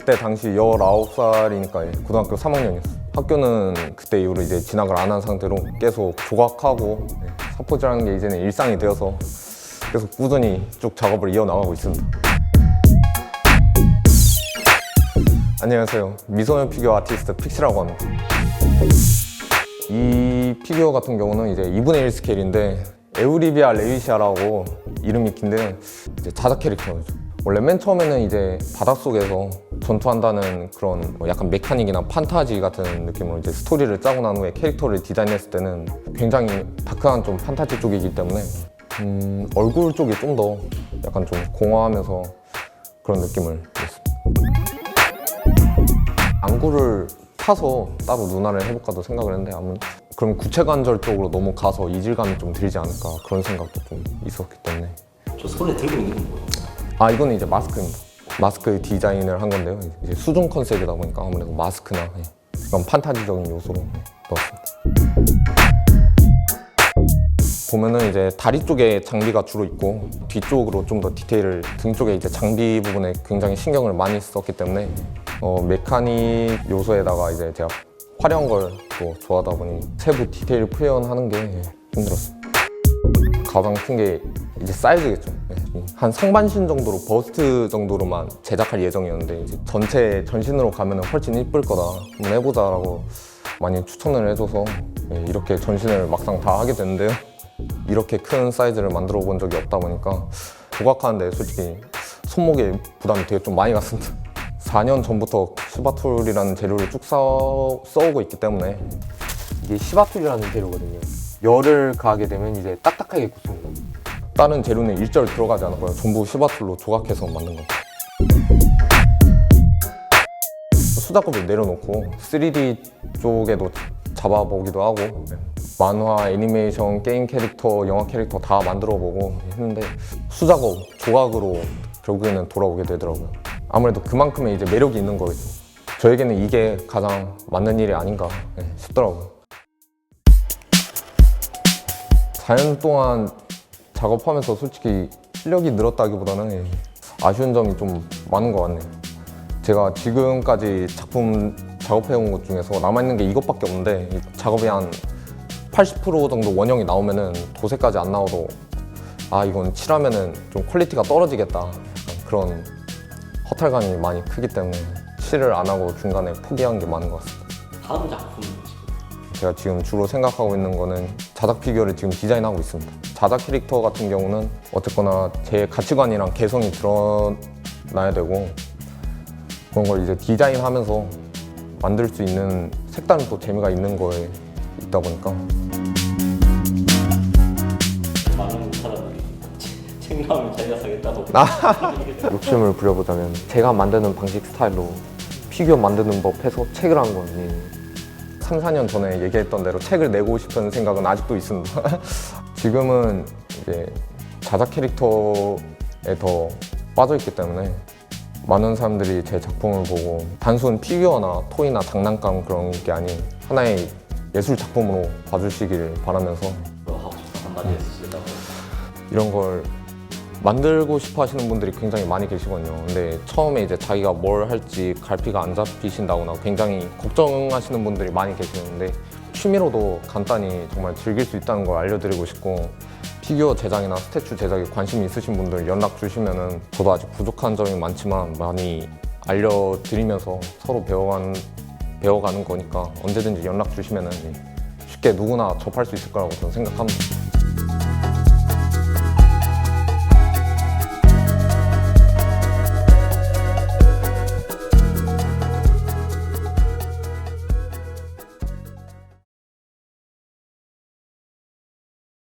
그때 당시 19살이니까 고등학교 3학년이었어요. 학교는 그때 이후로 이제 진학을 안 한 상태로 계속 조각하고 사포질하는 게 이제는 일상이 되어서 계속 꾸준히 쭉 작업을 이어나가고 있습니다. 안녕하세요. 미소년 피규어 아티스트 픽시라고 합니다. 이 피규어 같은 경우는 이제 2분의 1 스케일인데 에우리비아 레위시아라고 이름이 긴데 이제 자작 캐릭터죠. 원래 맨 처음에는 이제 바닷속에서 전투한다는 그런 약간 메카닉이나 판타지 같은 느낌으로 이제 스토리를 짜고 난 후에 캐릭터를 디자인했을 때는 굉장히 다크한 좀 판타지 쪽이기 때문에 얼굴 쪽이 좀 더 약간 좀 공허하면서 그런 느낌을 냈습니다. 안구를 타서 따로 눈화를 해볼까도 생각을 했는데 그럼 구체관절 쪽으로 너무 가서 이질감이 좀 들지 않을까 그런 생각도 좀 있었기 때문에. 저 손에 들고 있는 건 뭐예요? 이거는 이제 마스크입니다. 마스크 디자인을 한 건데요. 이제 수중 컨셉이다 보니까 아무래도 마스크나 그런 판타지적인 요소로 넣었습니다. 보면은 이제 다리 쪽에 장비가 주로 있고 뒤쪽으로 좀 더 디테일을 등 쪽에 이제 장비 부분에 굉장히 신경을 많이 썼기 때문에 메카닉 요소에다가 이제 제가 화려한 걸 또 좋아하다 보니 세부 디테일 표현하는 게 힘들었어요. 가장 큰 게 이제 사이즈겠죠. 한 상반신 정도로 버스트 정도로만 제작할 예정이었는데 이제 전체 전신으로 가면 훨씬 이쁠 거다. 한번 해보자라고 많이 추천을 해줘서 이렇게 전신을 막상 다 하게 됐는데요. 이렇게 큰 사이즈를 만들어 본 적이 없다 보니까 조각하는데 솔직히 손목에 부담이 되게 좀 많이 갔습니다. 4년 전부터 시바툴이라는 재료를 쭉 써오고 있기 때문에 이게 시바툴이라는 재료거든요. 열을 가하게 되면 이제 딱딱하게 굳습니다. 다른 재료는 일절 들어가지 않고요. 전부 시바툴로 조각해서 만든 거예요. 수작업을 내려놓고 3D 쪽에도 잡아보기도 하고 만화, 애니메이션, 게임 캐릭터, 영화 캐릭터 다 만들어보고 했는데 수작업, 조각으로 결국에는 돌아오게 되더라고요. 아무래도 그만큼의 이제 매력이 있는 거겠죠. 저에게는 이게 가장 맞는 일이 아닌가 싶더라고요. 4년 동안 작업하면서 솔직히 실력이 늘었다기보다는 아쉬운 점이 좀 많은 것 같네요. 제가 지금까지 작품 작업해온 것 중에서 남아있는 게 이것밖에 없는데 작업이 한 80% 정도 원형이 나오면은 도색까지 안 나와도 이건 칠하면은 좀 퀄리티가 떨어지겠다 약간 그런 허탈감이 많이 크기 때문에 칠을 안 하고 중간에 포기한 게 많은 것 같습니다. 다음 작품 제가 지금 주로 생각하고 있는 거는 자작 피규어를 지금 디자인하고 있습니다. 자작 캐릭터 같은 경우는 어쨌거나 제 가치관이랑 개성이 드러나야 되고 그런 걸 이제 디자인하면서 만들 수 있는 색다른 또 재미가 있는 거에 있다 보니까 많은 사람들이 책 나오면 자기가 사겠다고 욕심을 부려보자면 제가 만드는 방식 스타일로 피규어 만드는 법 해서 책을 한 거예요. 3, 4년 전에 얘기했던 대로 책을 내고 싶은 생각은 아직도 있습니다. 지금은 이제 자작 캐릭터에 더 빠져있기 때문에 많은 사람들이 제 작품을 보고 단순 피규어나 토이나 장난감 그런 게 아닌 하나의 예술 작품으로 봐주시길 바라면서 하고 싶다 한마디 해주시다고. 이런 걸 만들고 싶어 하시는 분들이 굉장히 많이 계시거든요. 근데 처음에 이제 자기가 뭘 할지 갈피가 안 잡히신다거나 굉장히 걱정하시는 분들이 많이 계시는데 취미로도 간단히 정말 즐길 수 있다는 걸 알려드리고 싶고 피규어 제작이나 스태츄 제작에 관심이 있으신 분들 연락 주시면은 저도 아직 부족한 점이 많지만 많이 알려드리면서 서로 배워가는 거니까 언제든지 연락 주시면은 쉽게 누구나 접할 수 있을 거라고 저는 생각합니다.